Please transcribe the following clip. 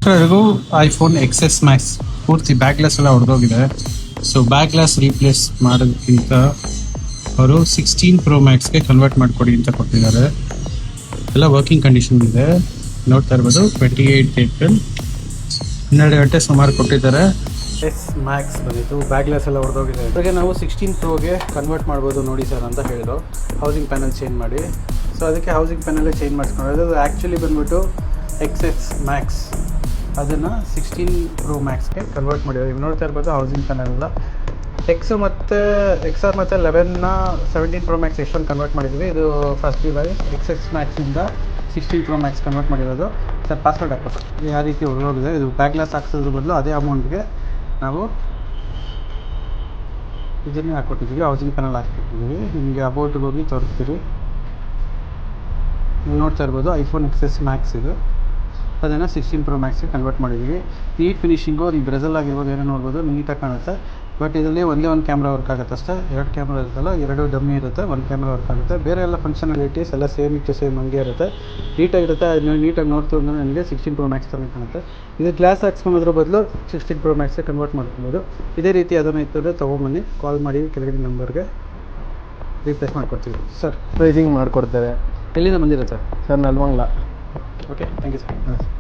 ಎಲ್ಲರಿಗೂ iPhone X Max ಪೂರ್ತಿ back glass ಎಲ್ಲ ಹೊಡೆದೋಗಿದೆ. ಸೊ ಬ್ಯಾಕ್ ಗ್ಲಾಸ್ ರೀಪ್ಲೇಸ್ ಮಾಡೋದಕ್ಕಿಂತ ಅವರು 16 Pro Maxಗೆ ಕನ್ವರ್ಟ್ ಮಾಡಿಕೊಡಿ ಅಂತ ಕೊಟ್ಟಿದ್ದಾರೆ. ಎಲ್ಲ ವರ್ಕಿಂಗ್ ಕಂಡೀಷನ್ ಇದೆ, ನೋಡ್ತಾ ಇರ್ಬೋದು. 28 ಏಪ್ರಿಲ್ 12 ಗಂಟೆ ಸುಮಾರು ಕೊಟ್ಟಿದ್ದಾರೆ. ಎಸ್ ಮ್ಯಾಕ್ಸ್ ಬಂದಿತ್ತು, ಬ್ಯಾಕ್ ಗ್ಲಾಸ್ ಎಲ್ಲ ಹೊಡೆದೋಗಿದೆ. ಇವಾಗ ನಾವು 16 Proಗೆ ಕನ್ವರ್ಟ್ ಮಾಡ್ಬೋದು ನೋಡಿ ಸರ್ ಅಂತ ಹೇಳಿದ್ರು. ಹೌಸಿಂಗ್ ಪ್ಯಾನಲ್ ಚೇಂಜ್ ಮಾಡಿ. ಸೊ ಅದಕ್ಕೆ ಹೌಸಿಂಗ್ ಪ್ಯಾನಲ್ಲೇ ಚೇಂಜ್ ಮಾಡಿಸ್ಕೊಂಡು ಅದು ಆ್ಯಕ್ಚುಲಿ ಬಂದ್ಬಿಟ್ಟು ಎಕ್ಸ್ ಮ್ಯಾಕ್ಸ್ ಅದನ್ನು 16 Pro Maxಗೆ ಕನ್ವರ್ಟ್ ಮಾಡಿದ್ರು. ನೀವು ನೋಡ್ತಾ ಇರ್ಬೋದು ಹೌಸಿಂಗ್ ಪ್ಯಾನಲ್ ಎಲ್ಲ ಎಕ್ಸು ಮತ್ತು XR ಮತ್ತು 11ನ 17 Pro Max ಎಷ್ಟೊಂದು ಕನ್ವರ್ಟ್ ಮಾಡಿದ್ವಿ. ಇದು ಫಸ್ಟ್ ಬಾರಿ ಎಕ್ಸ್ ಮ್ಯಾಕ್ಸಿಂದ 16 Pro Max ಕನ್ವರ್ಟ್ ಮಾಡಿರೋದು. ಸರ್ ಪಾಸ್ವರ್ಡ್ ಹಾಕ್ಬೇಕು. ಯಾವ ರೀತಿ ಹೊರಗೋಗಿದೆ ಇದು ಬ್ಯಾಕ್ ಗ್ಲಾಸ್ ಹಾಕ್ಸೋದ್ರ ಬದಲು ಅದೇ ಅಮೌಂಟ್ಗೆ ನಾವು ಇದನ್ನೇ ಹಾಕ್ಕೊಟ್ಟಿದ್ದೀವಿ, ಹೌಸಿಂಗ್ ಪ್ಯಾನಲ್ ಹಾಕ್ಕೊಟ್ಟಿದ್ದೀವಿ. ನಿಮಗೆ ಅಬೌಟ್ಗೆ ಹೋಗಿ ತೋರಿಸ್ತೀವಿ. ನೀವು ನೋಡ್ತಾ ಇರ್ಬೋದು ಐಫೋನ್ ಎಕ್ಸ್ ಮ್ಯಾಕ್ಸ್ ಇದು, ಅದನ್ನು 16 Pro Maxಗೆ ಕನ್ವರ್ಟ್ ಮಾಡಿದ್ದೀವಿ. ನೀಟ್ ಫಿನಿಶಿಂಗು ನೀವು ಬ್ರೆಸಲ್ ಆಗಿರ್ಬೋದು ಏನೋ ನೋಡ್ಬೋದು, ನೀಟಾಗಿ ಕಾಣುತ್ತೆ. ಬಟ್ ಇದರಲ್ಲಿ ಒಂದೇ ಒಂದು ಕ್ಯಾಮ್ರಾ ವರ್ಕ್ ಆಗುತ್ತೆ ಅಷ್ಟೇ. 2 ಕ್ಯಾಮ್ರಾ ಇರುತ್ತಲ್ಲ, 2 ಡಮ್ಮಿ ಇರುತ್ತೆ, 1 ಕ್ಯಾಮ್ರಾ ವರ್ಕ್ ಆಗುತ್ತೆ. ಬೇರೆ ಎಲ್ಲ ಫಂಕ್ಷನಾಲಿಟೀಸ್ ಎಲ್ಲ ಸೇಮ್ ಹಂಗೆ ಇರುತ್ತೆ, ನೀಟಾಗಿರುತ್ತೆ. ನೀವು ನೀಟಾಗಿ ನೋಡ್ತಿದ್ರೆ ನನಗೆ 16 Pro Max ಥರ ಕಾಣುತ್ತೆ. ಇದು ಗ್ಲಾಸ್ ಹಾಕ್ಸ್ಕೊಳೋದ್ರ ಬದಲು 16 Pro Maxಗೆ ಕನ್ವರ್ಟ್ ಮಾಡ್ಕೊಬೋದು. ಇದೇ ರೀತಿ ಅದನ್ನು ಇತ್ತಂದರೆ ತೊಗೊಂಬನ್ನಿ, ಕಾಲ್ ಮಾಡಿ ಕೆಳಗಿನ ನಂಬರ್ಗೆ ರೀಪ್ಲೇಸ್ ಮಾಡಿಕೊಡ್ತೀವಿ. ಸರ್ ಪ್ರೈಸಿಂಗ್ ಮಾಡಿಕೊಡ್ತೇವೆ. ಎಲ್ಲಿಂದ ಬಂದಿರುತ್ತೆ sir? Sir Nelamangala. Okay, thank you sir.